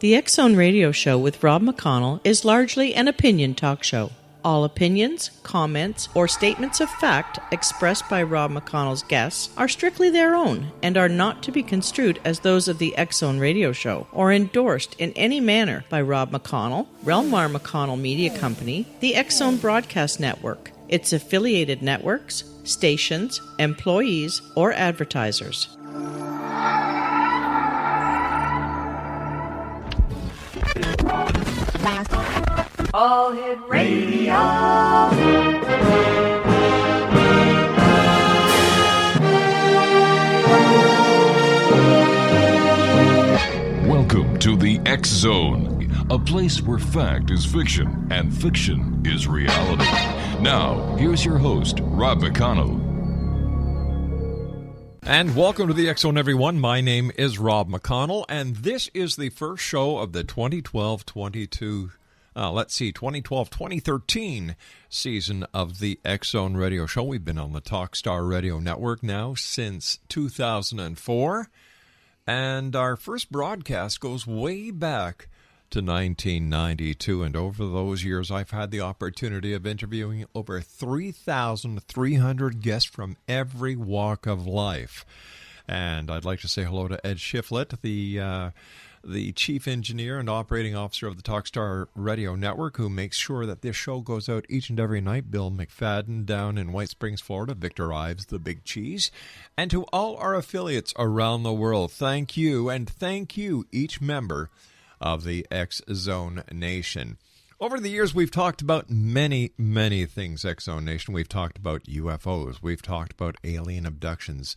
The X Zone Radio Show with Rob McConnell is largely an opinion talk show. All opinions, comments, or statements of fact expressed by Rob McConnell's guests are strictly their own and are not to be construed as those of the X Zone Radio Show or endorsed in any manner by Rob McConnell, Relmar McConnell Media Company, the X Zone Broadcast Network, its affiliated networks, stations, employees, or advertisers. All Hit Radio. Welcome to the X Zone, a place where fact is fiction and fiction is reality. Now, here's your host, Rob McConnell. And welcome to the X Zone, everyone. My name is Rob McConnell, and this is the first show of the 2012-2013 season of the X Zone Radio Show. We've been on the Talkstar Radio Network now since 2004, and our first broadcast goes way back to 1992, and over those years I've had the opportunity of interviewing over 3,300 guests from every walk of life. And I'd like to say hello to Ed Shiflett, the chief engineer and operating officer of the Talkstar Radio Network, who makes sure that this show goes out each and every night. Bill McFadden down in White Springs, Florida. Victor Ives, the Big Cheese. And to all our affiliates around the world, thank you, and thank you, each member of the X Zone Nation. Over the years, we've talked about many, many things, X Zone Nation. We've talked about UFOs. We've talked about alien abductions,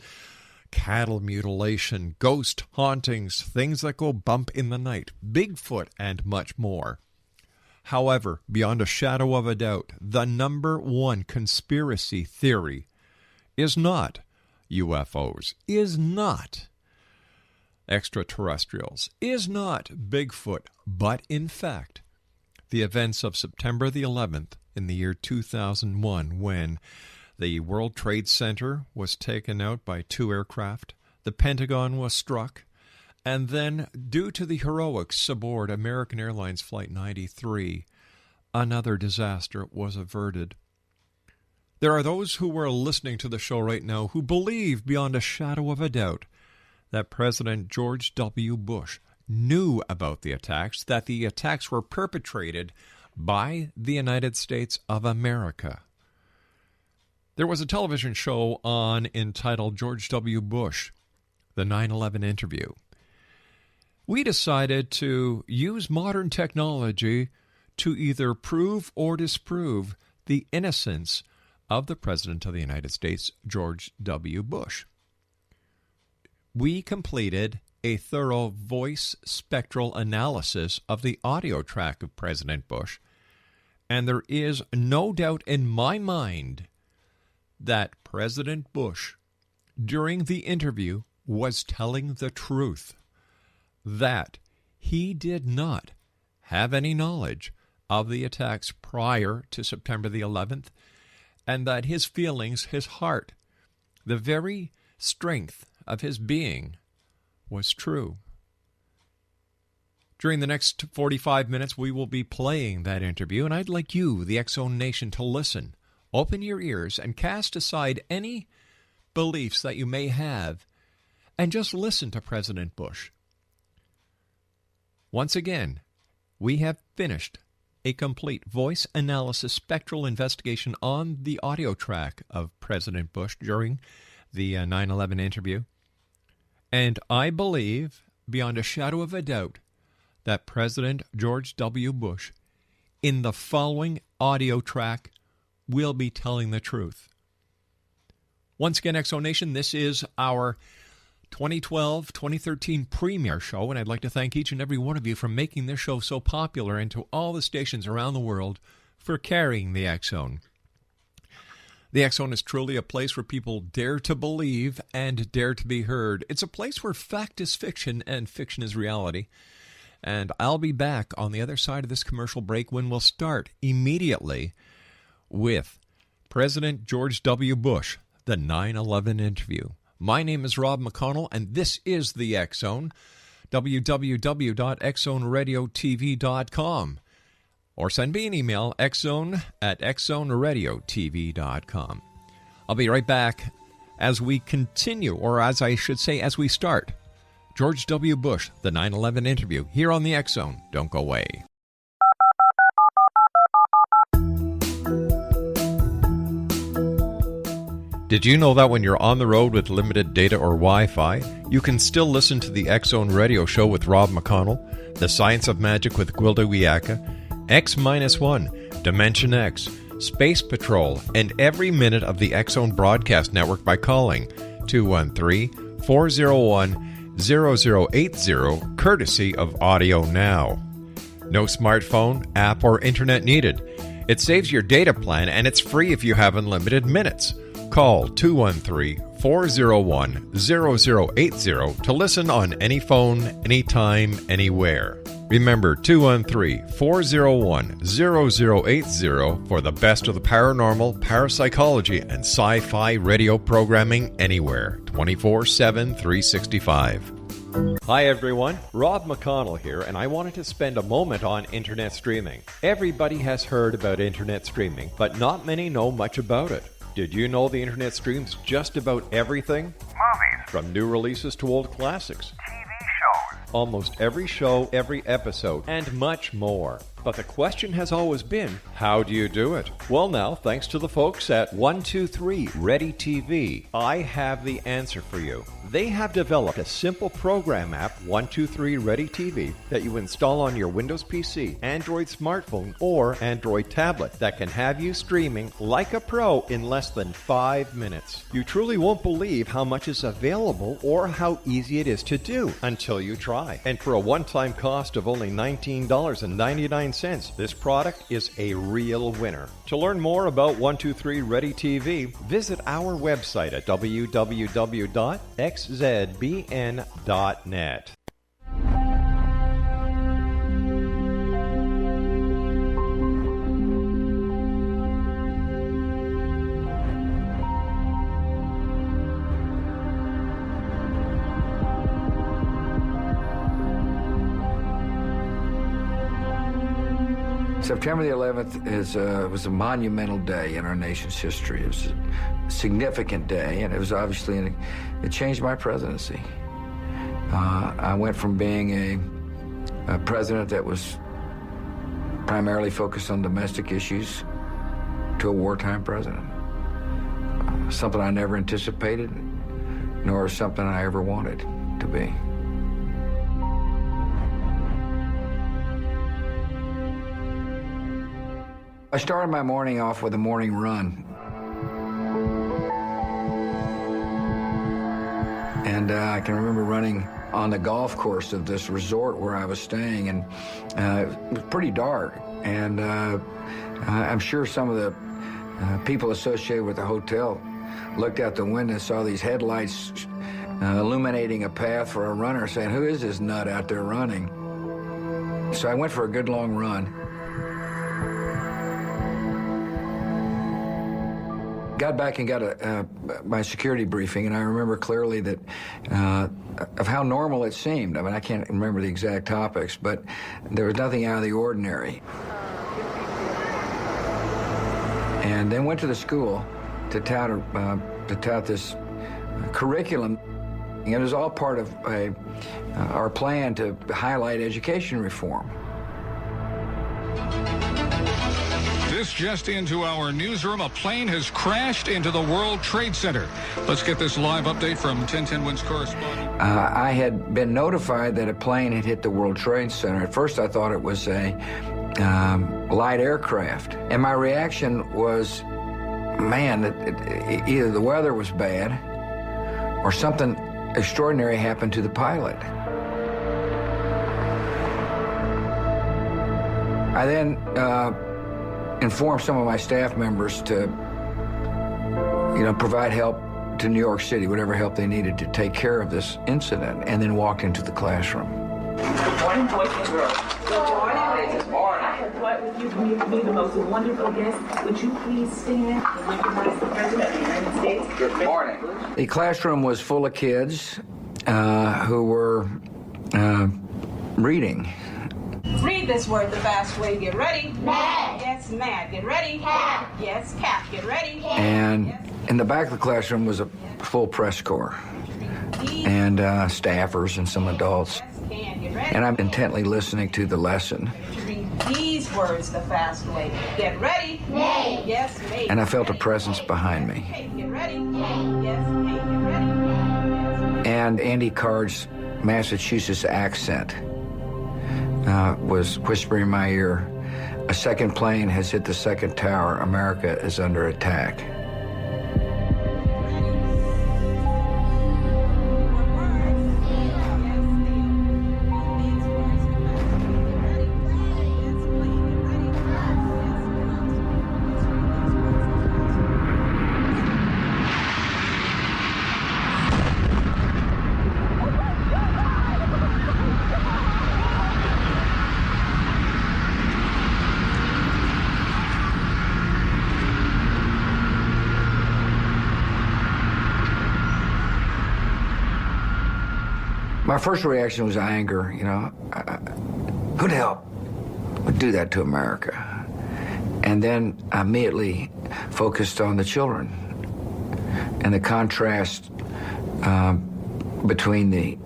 cattle mutilation, ghost hauntings, things that go bump in the night, Bigfoot, and much more. However, beyond a shadow of a doubt, the number one conspiracy theory is not UFOs, is not extraterrestrials, is not Bigfoot, but in fact, the events of September the 11th in the year 2001, when the World Trade Center was taken out by 2 aircraft, the Pentagon was struck, and then, due to the heroics aboard American Airlines Flight 93, another disaster was averted. There are those who are listening to the show right now who believe beyond a shadow of a doubt that President George W. Bush knew about the attacks, that the attacks were perpetrated by the United States of America. There was a television show on entitled George W. Bush, the 9/11 Interview. We decided to use modern technology to either prove or disprove the innocence of the President of the United States, George W. Bush. We completed a thorough voice spectral analysis of the audio track of President Bush, and there is no doubt in my mind that President Bush, during the interview, was telling the truth, that he did not have any knowledge of the attacks prior to September the 11th, and that his feelings, his heart, the very strength of his being was true. During the next 45 minutes, we will be playing that interview, and I'd like you, the X Zone Nation, to listen. Open your ears and cast aside any beliefs that you may have, and just listen to President Bush. Once again, we have finished a complete voice analysis spectral investigation on the audio track of President Bush during the 9/11 interview. And I believe, beyond a shadow of a doubt, that President George W. Bush, in the following audio track, will be telling the truth. Once again, X Zone Nation, this is our 2012-2013 premiere show, and I'd like to thank each and every one of you for making this show so popular, and to all the stations around the world for carrying the X Zone. The X Zone is truly a place where people dare to believe and dare to be heard. It's a place where fact is fiction and fiction is reality. And I'll be back on the other side of this commercial break when we'll start immediately with President George W. Bush, the 9/11 interview. My name is Rob McConnell, and this is the X Zone. www.xzoneradiotv.com, or send me an email, xzone@xzoneradiotv.com. I'll be right back as we continue, or as I should say, as we start George W. Bush, the 9/11 interview, here on the X Zone. Don't go away. Did you know that when you're on the road with limited data or Wi-Fi, you can still listen to the X Zone Radio Show with Rob McConnell, The Science of Magic with Gwilda Wiyaka, X-1, Dimension X, Space Patrol, and every minute of the X Zone broadcast network by calling 213-401-0080, courtesy of Audio Now. No smartphone, app, or internet needed. It saves your data plan, and it's free if you have unlimited minutes. Call 213-401-0080 to listen on any phone, anytime, anywhere. Remember, 213-401-0080 for the best of the paranormal, parapsychology, and sci-fi radio programming anywhere, 24/7, 365. Hi everyone, Rob McConnell here, and I wanted to spend a moment on internet streaming. Everybody has heard about internet streaming, but not many know much about it. Did you know the internet streams just about everything? Movies. From new releases to old classics. TV shows. Almost every show, every episode, and much more. But the question has always been, how do you do it? Well now, thanks to the folks at 123 Ready TV, I have the answer for you. They have developed a simple program app, 123 Ready TV, that you install on your Windows PC, Android smartphone, or Android tablet that can have you streaming like a pro in less than 5 minutes. You truly won't believe how much is available or how easy it is to do until you try. And for a one-time cost of only $19.99, this product is a real winner. To learn more about 123 Ready TV, visit our website at www.xzbn.net. September the 11th was a monumental day in our nation's history. It was a significant day, and it was obviously, it changed my presidency. I went from being a president that was primarily focused on domestic issues to a wartime president. Something I never anticipated, nor something I ever wanted to be. I started my morning off with a morning run. And I can remember running on the golf course of this resort where I was staying, and it was pretty dark. And I'm sure some of the people associated with the hotel looked out the window and saw these headlights illuminating a path for a runner, saying, "Who is this nut out there running?" So I went for a good long run. Got back and got my security briefing, and I remember clearly that of how normal it seemed. I mean, I can't remember the exact topics, but there was nothing out of the ordinary. And then went to the school to tout this curriculum. And it was all part of our plan to highlight education reform. This just into our newsroom. A plane has crashed into the World Trade Center. Let's get this live update from 1010 Wins correspondent. I had been notified that a plane had hit the World Trade Center. At first I thought it was a light aircraft. And my reaction was, man, either the weather was bad or something extraordinary happened to the pilot. I then informed some of my staff members to, provide help to New York City, whatever help they needed to take care of this incident, and then walked into the classroom. Good morning, boys and girls. Good morning, ladies. Good morning. I have brought with you to be the most wonderful guest. Would you please stand and recognize the President of the United States? Good morning. The classroom was full of kids who were reading. Read this word the fast way. Get ready. Mad. Yes, mad. Get ready. Cat. Yes, cat. Get ready. And in the back of the classroom was a full press corps and staffers and some adults. And I'm intently listening to the lesson. Read these words the fast way. Get ready. May. Yes, may. And I felt a presence behind me. Get ready. Yes, may. Get ready. And Andy Card's Massachusetts accent was whispering in my ear, "A second plane has hit the second tower. America is under attack." My first reaction was anger. Who the hell would do that to America? And then I immediately focused on the children and the contrast between the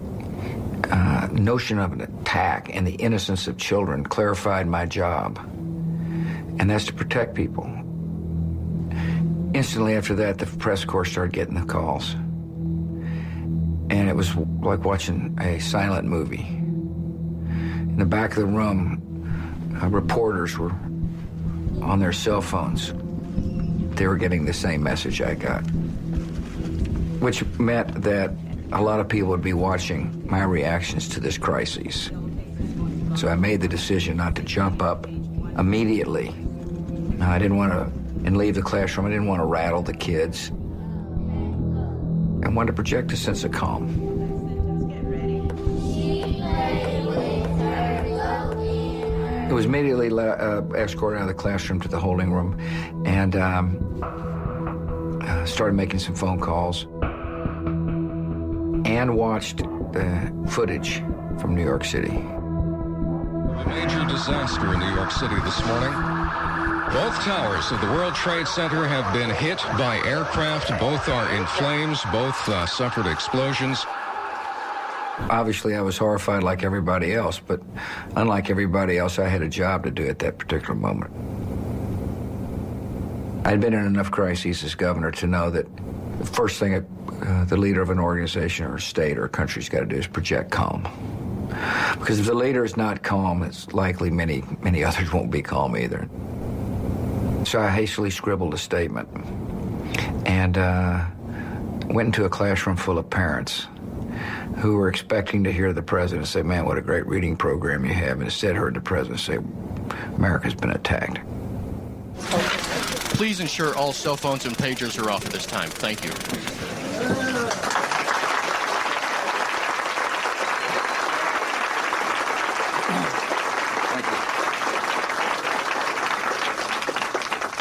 notion of an attack and the innocence of children clarified my job, and that's to protect people. Instantly after that, the press corps started getting the calls. And it was like watching a silent movie. In the back of the room, reporters were on their cell phones. They were getting the same message I got, which meant that a lot of people would be watching my reactions to this crisis. So I made the decision not to jump up immediately. I didn't want to, and leave the classroom. I didn't want to rattle the kids. I wanted to project a sense of calm. It was immediately escorted out of the classroom to the holding room and started making some phone calls and watched the footage from New York City. A major disaster in New York City this morning. Both towers of the World Trade Center have been hit by aircraft. Both are in flames. Both suffered explosions. Obviously, I was horrified like everybody else, but unlike everybody else, I had a job to do at that particular moment. I'd been in enough crises as governor to know that the first thing the leader of an organization or a state or a country's got to do is project calm. Because if the leader is not calm, it's likely many others won't be calm either. So I hastily scribbled a statement and went into a classroom full of parents who were expecting to hear the president say, "Man, what a great reading program you have," and instead heard the president say, "America's been attacked." Please ensure all cell phones and pagers are off at this time. Thank you.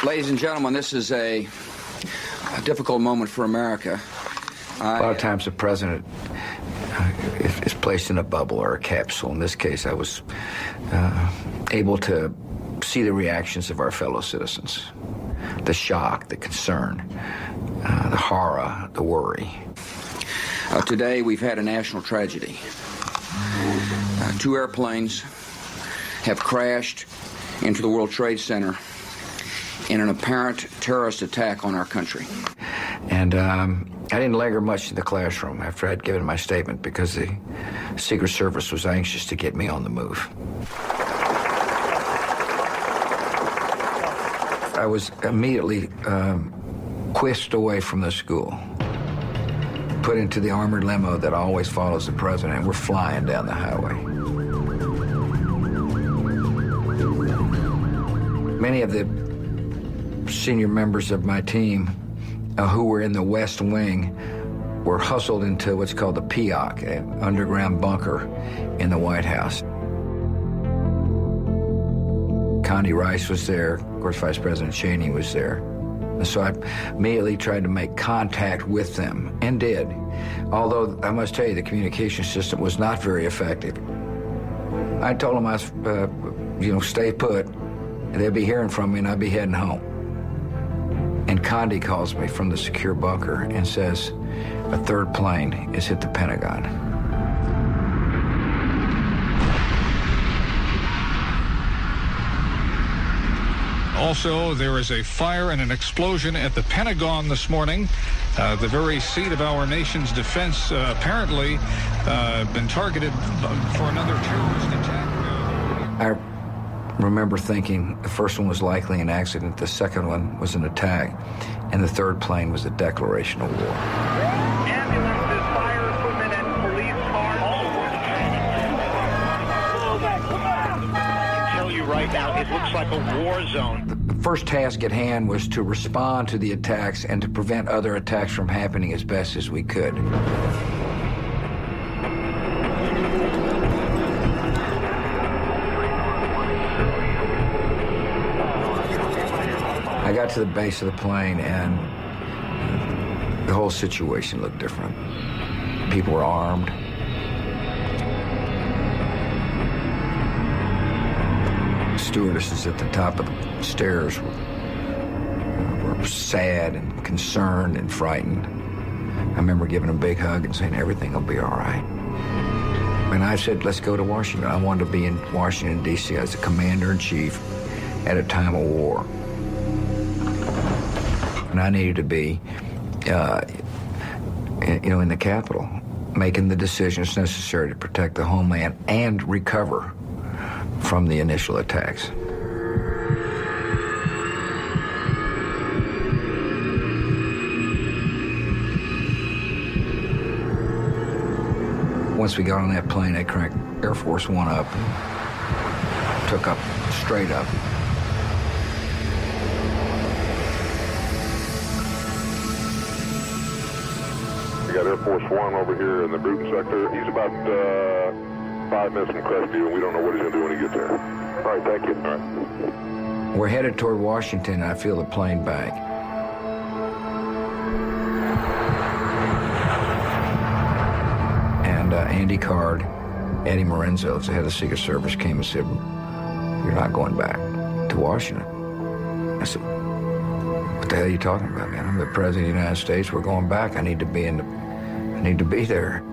Ladies and gentlemen, this is a difficult moment for America. A lot of times the president is placed in a bubble or a capsule. In this case, I was able to see the reactions of our fellow citizens. The shock, the concern, the horror, the worry. Today, we've had a national tragedy. 2 airplanes have crashed into the World Trade Center in an apparent terrorist attack on our country. And I didn't linger much in the classroom after I'd given my statement because the Secret Service was anxious to get me on the move. I was immediately whisked away from the school, put into the armored limo that always follows the president, and we're flying down the highway. Many of the senior members of my team who were in the West Wing were hustled into what's called the PIOC, an underground bunker in the White House. Condi Rice was there. Of course, Vice President Cheney was there. And so I immediately tried to make contact with them, and did. Although, I must tell you, the communication system was not very effective. I told them I was, stay put. They'd be hearing from me, and I'd be heading home. And Condi calls me from the secure bunker and says, a third plane has hit the Pentagon. Also, there is a fire and an explosion at the Pentagon this morning. The very seat of our nation's defense apparently been targeted for another terrorist attack. I remember thinking the first one was likely an accident, the second one was an attack, and the third plane was a declaration of war. Ambulances, fire equipment, and police cars. I can tell you right now, it looks like a war zone. The first task at hand was to respond to the attacks and to prevent other attacks from happening as best as we could. I got to the base of the plane, and the whole situation looked different. People were armed. Stewardesses at the top of the stairs were sad and concerned and frightened. I remember giving them a big hug and saying, everything will be all right. And I said, let's go to Washington. I wanted to be in Washington, D.C. as the commander-in-chief at a time of war. And I needed to be, in the Capitol, making the decisions necessary to protect the homeland and recover from the initial attacks. Once we got on that plane, I cranked Air Force One up and took up straight up. We got Air Force One over here in the Bruton sector. He's about 5 minutes from Crestview, and we don't know what he's going to do when he gets there. All right, thank you. All right. We're headed toward Washington, and I feel the plane bang. And Andy Card, Eddie Morenzo, the head of the Secret Service, came and said, you're not going back to Washington. I said, what the hell are you talking about, man? I'm the President of the United States. We're going back. I need to be there.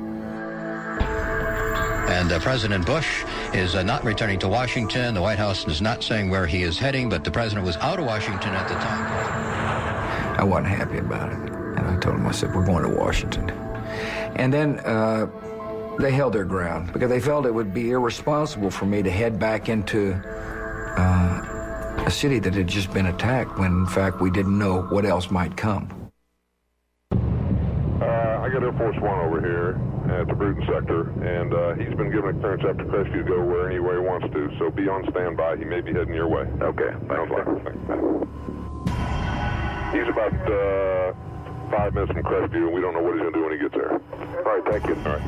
And President Bush is not returning to Washington. The White House is not saying where he is heading, but the president was out of Washington at the time. I wasn't happy about it. And I told him, I said, we're going to Washington. And then they held their ground because they felt it would be irresponsible for me to head back into a city that had just been attacked when, in fact, we didn't know what else might come. I got Air Force One over here at the Bruton sector, and he's been given a clearance after Crestview to go where any way he wants to, so be on standby. He may be heading your way. Okay. Thanks. He's about 5 minutes from Crestview, and we don't know what he's going to do when he gets there. All right, thank you. All right.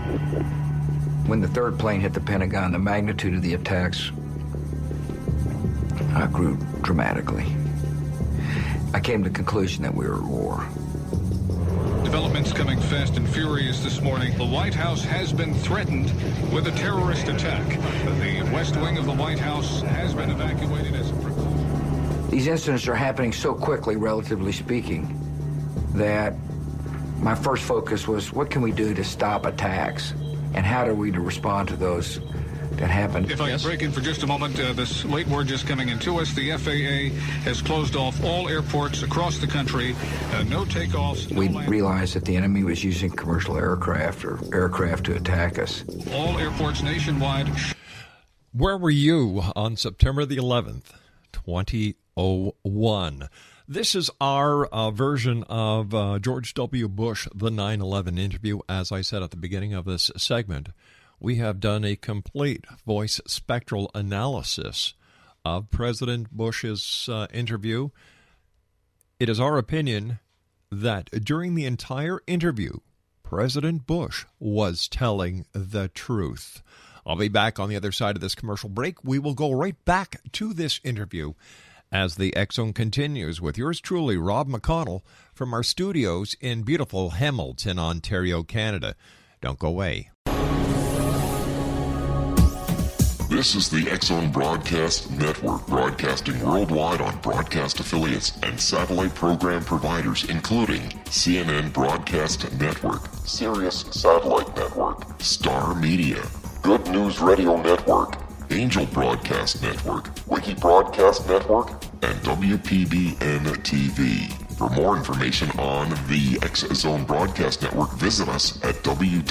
When the third plane hit the Pentagon, the magnitude of the attacks grew dramatically. I came to the conclusion that we were at war. Developments coming fast and furious this morning. The White House has been threatened with a terrorist attack. The West Wing of the White House has been evacuated as a precaution. These incidents are happening so quickly, relatively speaking, that my first focus was what can we do to stop attacks, and how do we to respond to those that happened. If I can break in for just a moment, this late word just coming in to us. The FAA has closed off all airports across the country. No takeoffs. We realized that the enemy was using commercial aircraft or aircraft to attack us. All airports nationwide. Where were you on September the 11th, 2001? This is our version of George W. Bush, the 9/11 interview. As I said at the beginning of this segment, we have done a complete voice spectral analysis of President Bush's interview. It is our opinion that during the entire interview, President Bush was telling the truth. I'll be back on the other side of this commercial break. We will go right back to this interview as the X Zone continues with yours truly, Rob McConnell, from our studios in beautiful Hamilton, Ontario, Canada. Don't go away. This is the X Zone Broadcast Network, broadcasting worldwide on broadcast affiliates and satellite program providers, including CNN Broadcast Network, Sirius Satellite Network, Star Media, Good News Radio Network, Angel Broadcast Network, Wiki Broadcast Network, and WPBN TV. For more information on the X Zone Broadcast Network, visit us at www.xzbn.net.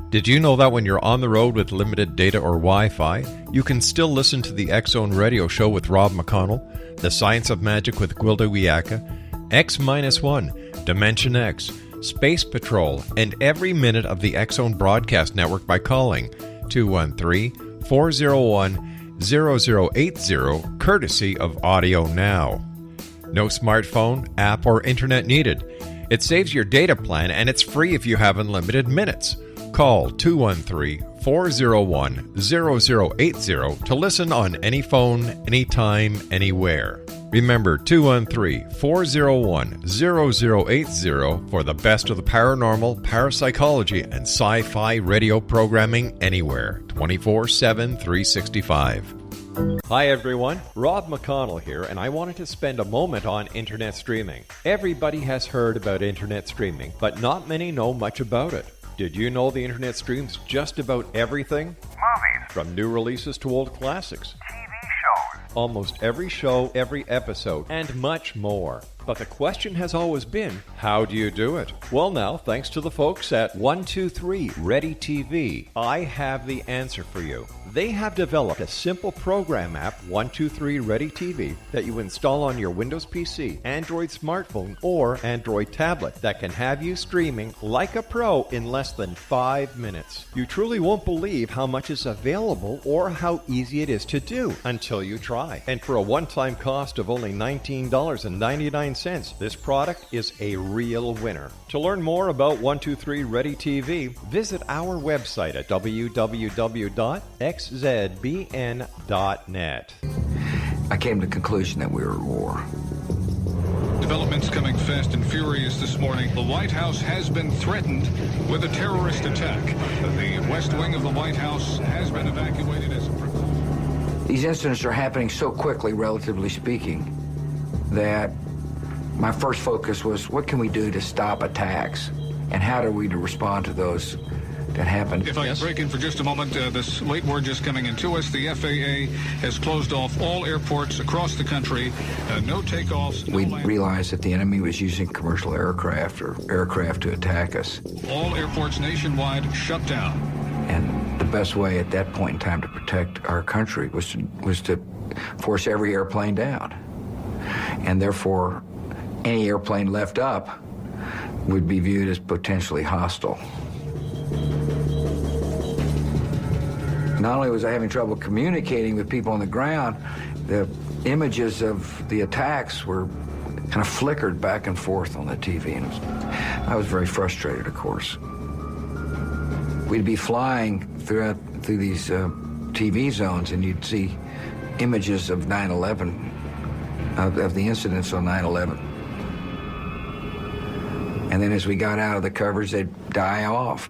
Did you know that when you're on the road with limited data or Wi-Fi, you can still listen to the X Zone Radio Show with Rob McConnell, The Science of Magic with Gwilda Wiyaka, X-1, Dimension X, Space Patrol, and every minute of the X Zone Broadcast Network by calling 213-401-0080, courtesy of Audio Now. No smartphone, app, or internet needed. It saves your data plan, and it's free if you have unlimited minutes. Call 213-401-0080 to listen on any phone, anytime, anywhere. Remember, 213-401-0080 for the best of the paranormal, parapsychology, and sci-fi radio programming anywhere, 24/7, 365. Hi everyone, Rob McConnell here, and I wanted to spend a moment on internet streaming. Everybody has heard about internet streaming, but not many know much about it. Did you know the internet streams just about everything? Movies. From new releases to old classics. TV shows. Almost every show, every episode, and much more. But the question has always been, how do you do it? Well now, thanks to the folks at 123 Ready TV, I have the answer for you. They have developed a simple program app, 123 Ready TV, that you install on your Windows PC, Android smartphone, or Android tablet that can have you streaming like a pro in less than 5 minutes. You truly won't believe how much is available or how easy it is to do until you try. And for a one-time cost of only $19.99, this product is a real winner. To learn more about 123 Ready TV, visit our website at www.xzbn.net. I came to the conclusion that we were at war. Developments coming fast and furious this morning. The White House has been threatened with a terrorist attack. The West Wing of the White House has been evacuated as a precaution. These incidents are happening so quickly, relatively speaking, that my first focus was what can we do to stop attacks, and how are we to respond to those that happen. If I can break in for just a moment, this late word just coming into us. The FAA has closed off all airports across the country. No takeoffs. We realized that the enemy was using commercial aircraft or aircraft to attack us. All airports nationwide shut down. And the best way at that point in time to protect our country was to force every airplane down. And therefore, any airplane left up would be viewed as potentially hostile. Not only was I having trouble communicating with people on the ground, the images of the attacks were kind of flickered back and forth on the TV. And I was very frustrated, of course. We'd be flying through these TV zones, and you'd see images of 9/11, of the incidents on 9/11. And then as we got out of the coverage, they'd die off.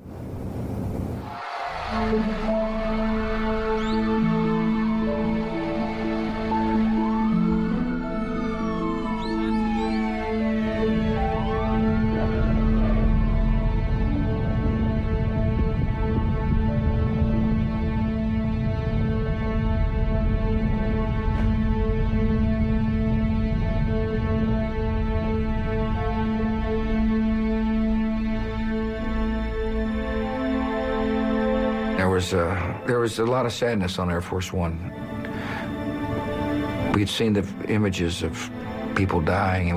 There was a lot of sadness on Air Force One. We'd seen the images of people dying,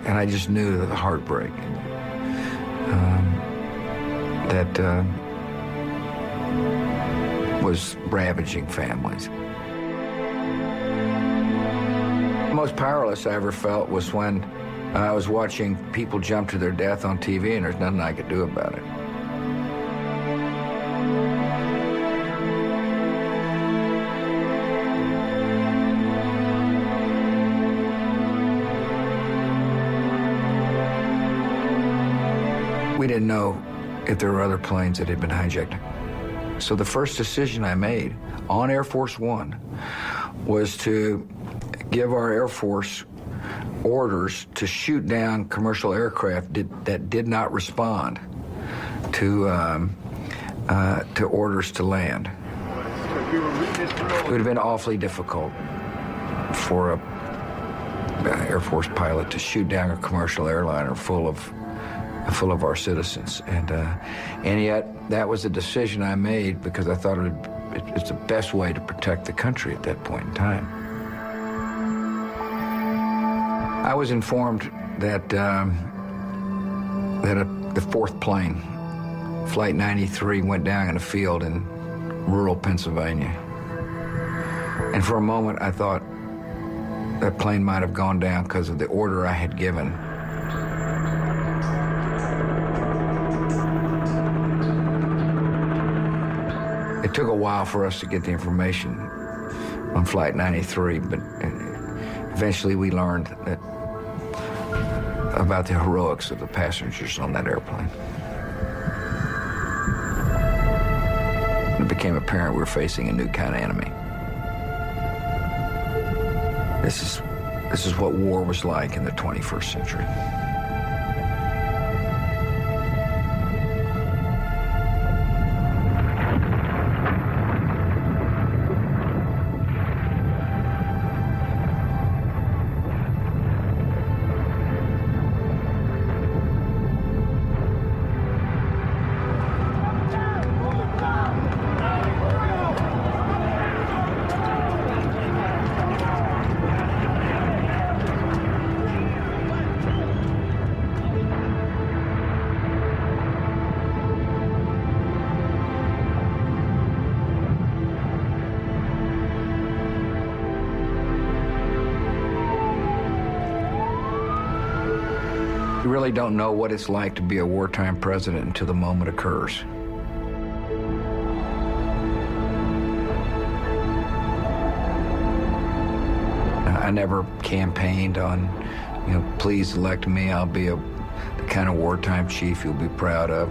and I just knew the heartbreak that was ravaging families. The most powerless I ever felt was when I was watching people jump to their death on TV and there's nothing I could do about it. We didn't know if there were other planes that had been hijacked. So the first decision I made on Air Force One was to give our Air Force orders to shoot down commercial aircraft that did not respond to orders to land. It would have been awfully difficult for an Air Force pilot to shoot down a commercial airliner full of our citizens, and yet that was a decision I made because I thought it's the best way to protect the country at that point in time. I was informed that the fourth plane, Flight 93, went down in a field in rural Pennsylvania, and for a moment I thought that plane might have gone down because of the order I had given. It took a while for us to get the information on Flight 93, but eventually we learned about the heroics of the passengers on that airplane. It became apparent we were facing a new kind of enemy. This is what war was like in the 21st century. You really don't know what it's like to be a wartime president until the moment occurs. I never campaigned on, please elect me, I'll be the kind of wartime chief you'll be proud of.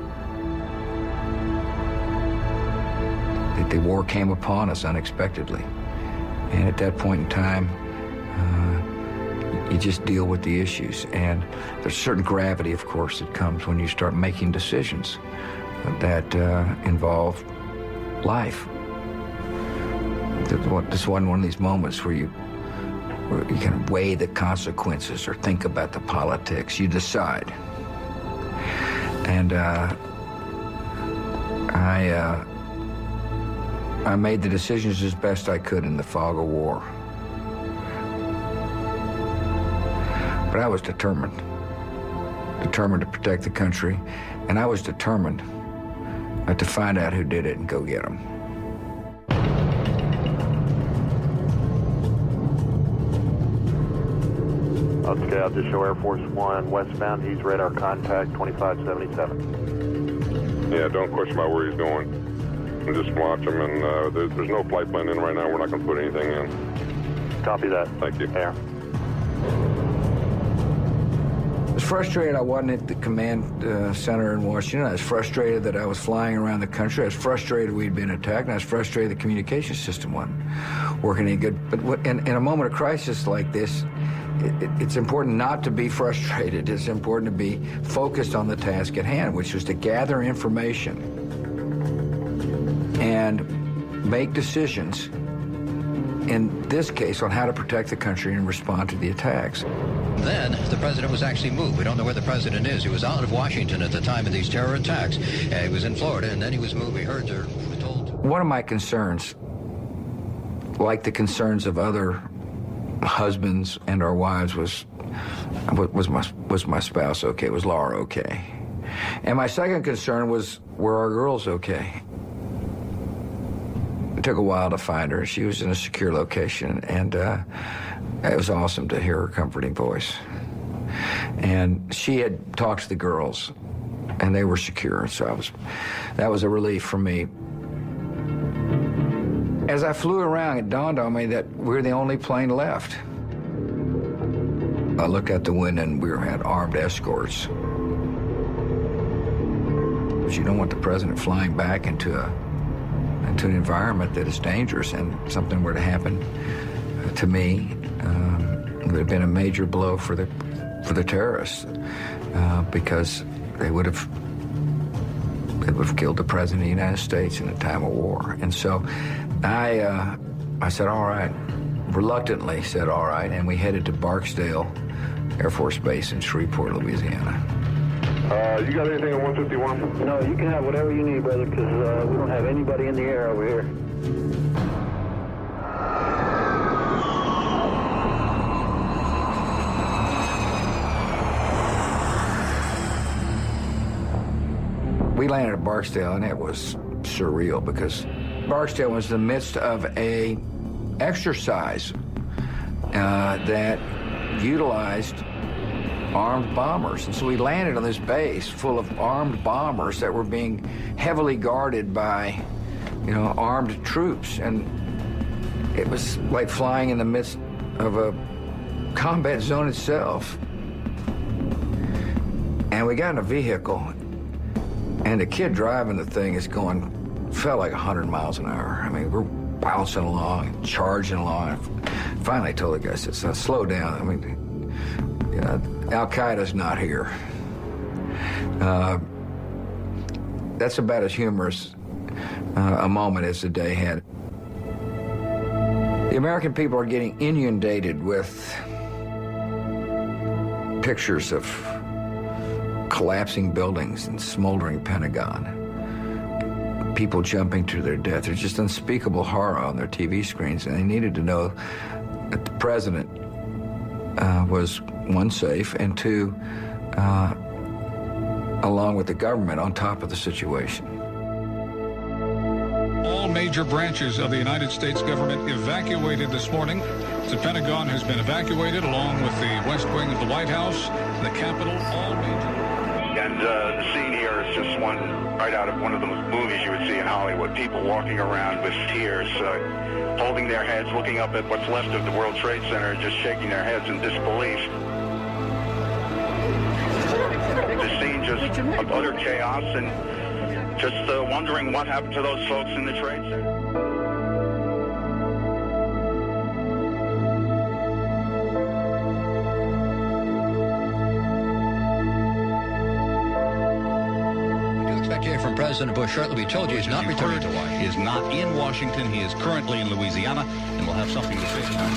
The war came upon us unexpectedly. And at that point in time, you just deal with the issues. And there's a certain gravity, of course, that comes when you start making decisions that involve life. This wasn't one of these moments where you can weigh the consequences or think about the politics. You decide. And I made the decisions as best I could in the fog of war. But I was determined to protect the country, and I was determined to find out who did it and go get them. Okay, I'll just show Air Force One westbound. He's radar contact 2577. Yeah, don't question about where he's going. Just watch him, and there's no flight plan in right now. We're not going to put anything in. Copy that. Thank you. Air. I was frustrated I wasn't at the command center in Washington. I was frustrated that I was flying around the country. I was frustrated we'd been attacked, and I was frustrated the communication system wasn't working any good. But in a moment of crisis like this, it's important not to be frustrated. It's important to be focused on the task at hand, which was to gather information and make decisions, in this case, on how to protect the country and respond to the attacks. Then the president was actually moved. We don't know where the president is. He was out of Washington at the time of these terror attacks. He was in Florida, and then he was moved. We heard or we were told. One of my concerns, like the concerns of other husbands and our wives, was my spouse okay? Was Laura okay? And my second concern was, were our girls okay? took a while to find her. She was in a secure location, and it was awesome to hear her comforting voice. And she had talked to the girls, and they were secure, so that was a relief for me. As I flew around, it dawned on me that we're the only plane left. I looked out the window, and we had armed escorts. But you don't want the president flying back into an environment that is dangerous, and something were to happen to me, it would have been a major blow for the terrorists, because they would have killed the president of the United States in a time of war. And so I said, all right, reluctantly said, all right, and we headed to Barksdale Air Force Base in Shreveport, Louisiana. You got anything on 151? No, you can have whatever you need, brother, because we don't have anybody in the air over here. We landed at Barksdale, and it was surreal because Barksdale was in the midst of a exercise that utilized armed bombers. And so we landed on this base full of armed bombers that were being heavily guarded by, armed troops. And it was like flying in the midst of a combat zone itself. And we got in a vehicle, and the kid driving the thing felt like 100 miles an hour. I mean, we're bouncing along, charging along. Finally I told the guy, I said, slow down. I mean, Al-Qaeda's not here. That's about as humorous a moment as the day had. The American people are getting inundated with pictures of collapsing buildings and smoldering Pentagon. People jumping to their death. There's just unspeakable horror on their TV screens, and they needed to know that the president was, one, safe, and two, along with the government, on top of the situation. All major branches of the United States government evacuated this morning. The Pentagon has been evacuated, along with the West Wing of the White House, the Capitol, all major... And the scene here is just one right out of one of those movies you would see in Hollywood. People walking around with tears, holding their heads, looking up at what's left of the World Trade Center, just shaking their heads in disbelief. The scene just of utter chaos, and just wondering what happened to those folks in the Trade Center. From President Bush shortly. We told you he's not returning to Washington. He is not in Washington. He is currently in Louisiana, and will have something to say tonight.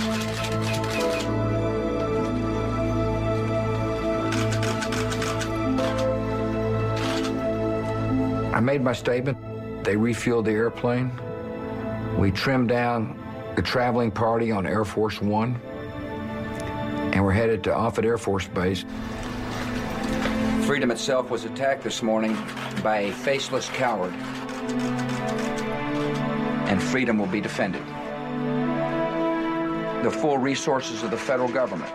I made my statement. They refueled the airplane. We trimmed down the traveling party on Air Force One, and we're headed to Offutt Air Force Base. Freedom itself was attacked this morning by a faceless coward, and freedom will be defended. The full resources of the federal government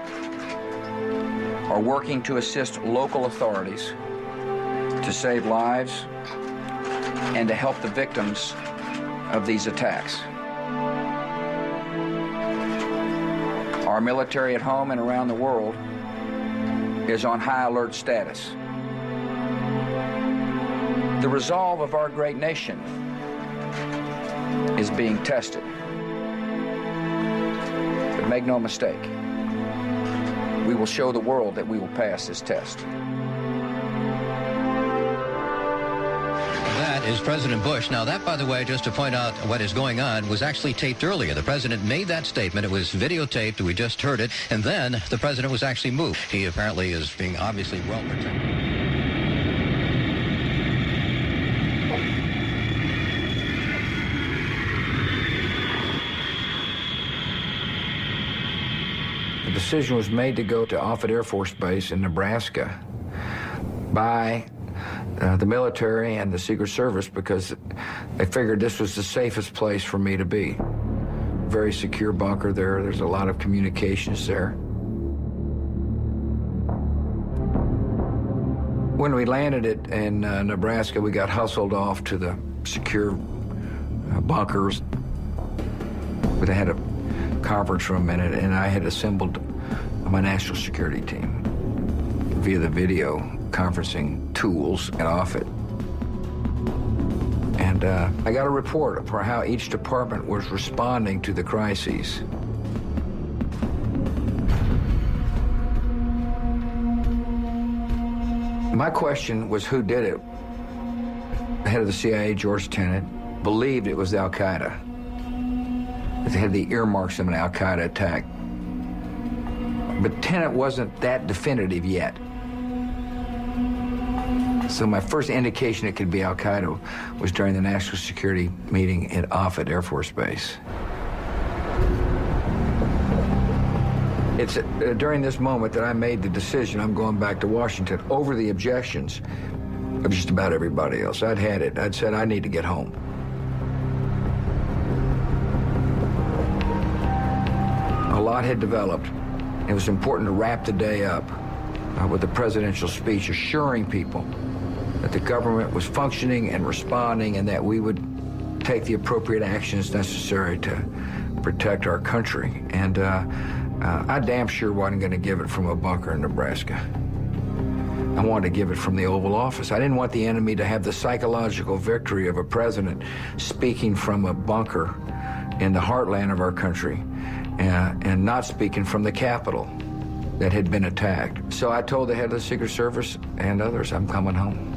are working to assist local authorities to save lives and to help the victims of these attacks. Our military at home and around the world is on high alert status. The resolve of our great nation is being tested. But make no mistake, we will show the world that we will pass this test. That is President Bush. Now, that, by the way, just to point out what is going on, was actually taped earlier. The president made that statement. It was videotaped. We just heard it. And then the president was actually moved. He apparently is being obviously well protected. The decision was made to go to Offutt Air Force Base in Nebraska by the military and the Secret Service because They figured this was the safest place for me to be. Very secure bunker there. There's a lot of communications there. When we landed it in Nebraska, we got hustled off to the secure bunkers. They had a conference room in it, and I had assembled my national security team via the video conferencing tools and off it. And I got a report for how each department was responding to the crises. My question was, who did it? The head of the CIA, George Tenet, believed it was Al-Qaeda. They had the earmarks of an Al-Qaeda attack. But Tenet wasn't that definitive yet. So my first indication it could be Al-Qaeda was during the national security meeting at Offutt Air Force Base. It's during this moment that I made the decision I'm going back to Washington over the objections of just about everybody else. I'd had it. I'd said I need to get home. A lot had developed. It was important to wrap the day up with a presidential speech assuring people that the government was functioning and responding and that we would take the appropriate actions necessary to protect our country. And I damn sure wasn't going to give it from a bunker in Nebraska. I wanted to give it from the Oval Office. I didn't want the enemy to have the psychological victory of a president speaking from a bunker in the heartland of our country and not speaking from the Capitol that had been attacked. So I told the head of the Secret Service and others, I'm coming home.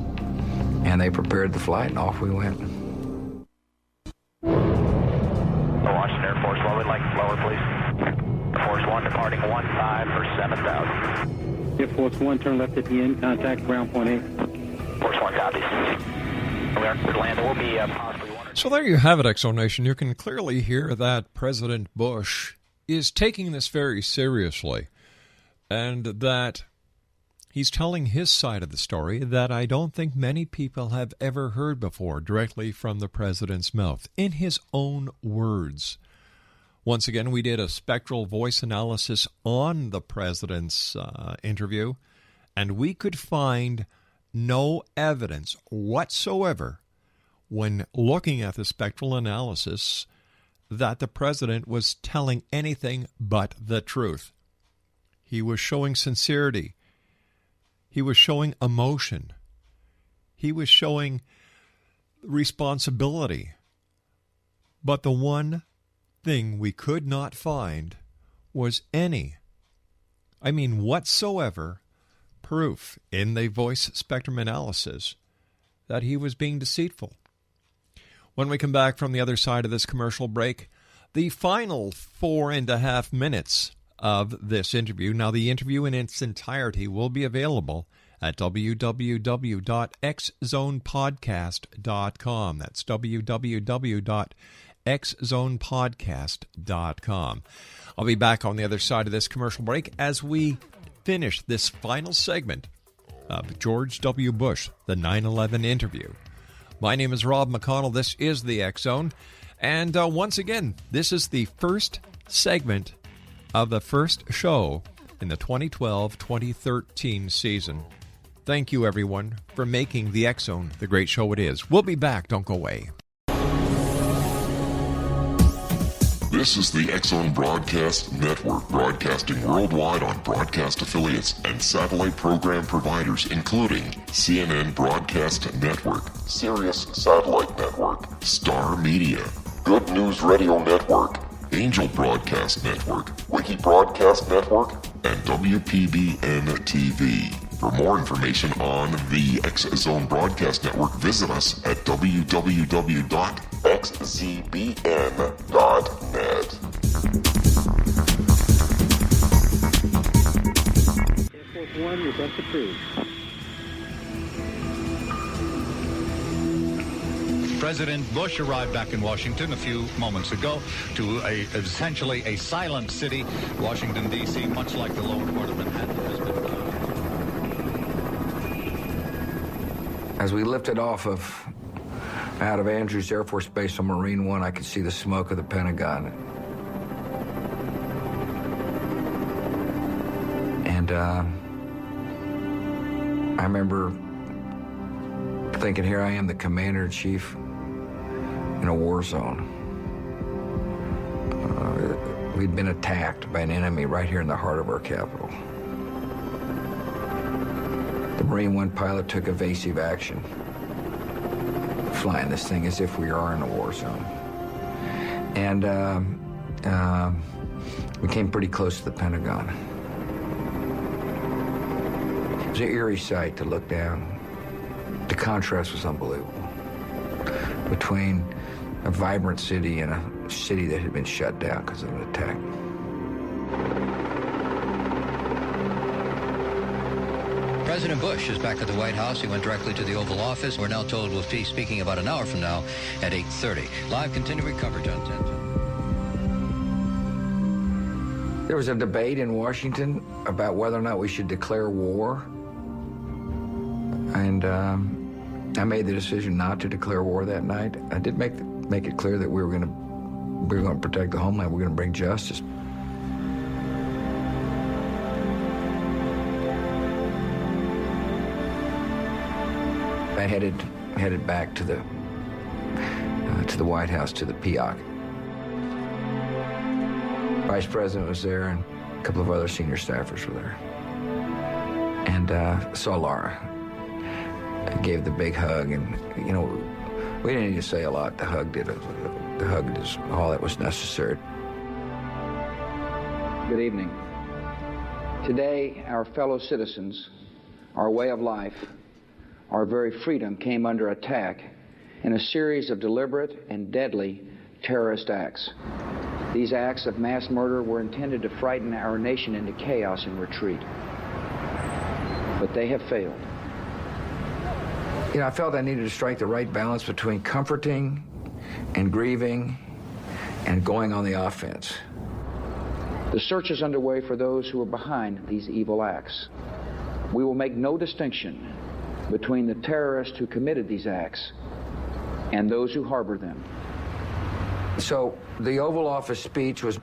And they prepared the flight, and off we went. Washington Air Force, lower, like lower, please. Air Force 1 departing 15 for 7,000. Air Force 1, turn left at the end, contact ground point 8. Force 1 copies. We are clear to land. There will be possibly one or two. So there you have it, Exo Nation. You can clearly hear that President Bush is taking this very seriously, and that he's telling his side of the story that I don't think many people have ever heard before directly from the president's mouth, in his own words. Once again, we did a spectral voice analysis on the president's interview, and we could find no evidence whatsoever when looking at the spectral analysis that the president was telling anything but the truth. He was showing sincerity. He was showing emotion. He was showing responsibility. But the one thing we could not find was whatsoever proof in the voice spectrum analysis that he was being deceitful. When we come back from the other side of this commercial break, the final 4.5 minutes of this interview. Now, the interview in its entirety will be available at www.xzonepodcast.com. That's www.xzonepodcast.com. I'll be back on the other side of this commercial break as we finish this final segment of George W. Bush, the 9/11 interview. My name is Rob McConnell. This is the X Zone. And once again, this is the first segment of the first show in the 2012-2013 season. Thank you, everyone, for making the X Zone the great show it is. We'll be back. Don't go away. This is the X Zone Broadcast Network, broadcasting worldwide on broadcast affiliates and satellite program providers, including CNN Broadcast Network, Sirius Satellite Network, Star Media, Good News Radio Network, Angel Broadcast Network, Wiki Broadcast Network, and WPBN TV. For more information on the X Zone Broadcast Network, visit us at www.xzbn.net. Air Force 1, request approved. President Bush arrived back in Washington a few moments ago to essentially a silent city. Washington, D.C., much like the lower part of Manhattan, has been... As we lifted off of Out of Andrews Air Force Base on Marine One, I could see the smoke of the Pentagon. And I remember thinking, here I am, the commander-in-chief in a war zone. We'd been attacked by an enemy right here in the heart of our capital. The Marine One pilot took evasive action, flying this thing as if we are in a war zone. And we came pretty close to the Pentagon. It was an eerie sight to look down. The contrast was unbelievable between a vibrant city and a city that had been shut down because of an attack. President Bush is back at the White House. He went directly to the Oval Office. We're now told we'll be speaking about an hour from now at 8:30. Live continuing coverage on 10. There was a debate in Washington about whether or not we should declare war. And I made the decision not to declare war that night. I did make it clear that we were going to protect the homeland. We're going to bring justice. I headed back to the White House, to the PIOC. Vice President was there, and a couple of other senior staffers were there. And saw Laura. I gave the big hug, and we didn't need to say a lot. The hug is all that was necessary. Good evening. Today, our fellow citizens, our way of life, our very freedom came under attack in a series of deliberate and deadly terrorist acts. These acts of mass murder were intended to frighten our nation into chaos and retreat. But they have failed. I felt I needed to strike the right balance between comforting and grieving and going on the offense. The search is underway for those who are behind these evil acts. We will make no distinction between the terrorists who committed these acts and those who harbor them. So the Oval Office speech was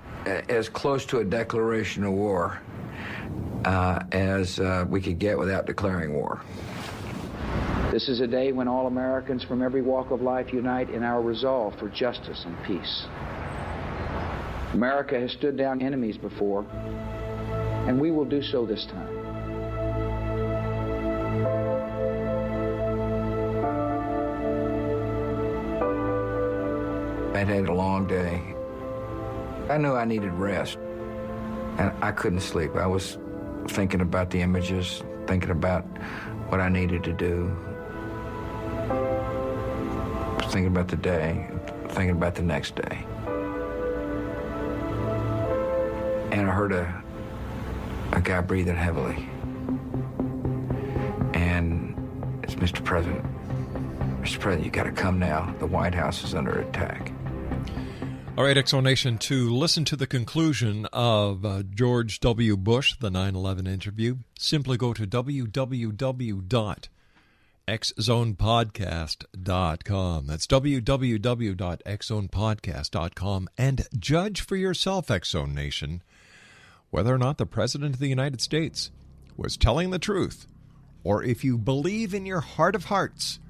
as close to a declaration of war as we could get without declaring war. This is a day when all Americans from every walk of life unite in our resolve for justice and peace. America has stood down enemies before, and we will do so this time. I'd had a long day. I knew I needed rest, and I couldn't sleep. I was thinking about the images, thinking about what I needed to do, thinking about the day, thinking about the next day. And I heard a guy breathing heavily. And it's Mr. President. Mr. President, you got to come now. The White House is under attack. All right, X-Zone Nation, to listen to the conclusion of George W. Bush, the 9/11 interview, simply go to www.xzonepodcast.com. That's www.xzonepodcast.com, and judge for yourself, X-Zone Nation, whether or not the President of the United States was telling the truth, or if you believe in your heart of hearts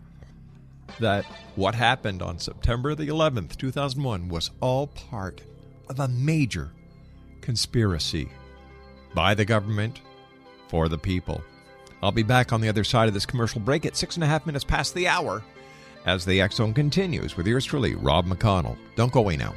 that what happened on September the 11th, 2001 was all part of a major conspiracy by the government for the people. I'll be back on the other side of this commercial break at 6.5 minutes past the hour as the X-Zone continues with yours truly, Rob McConnell. Don't go away now.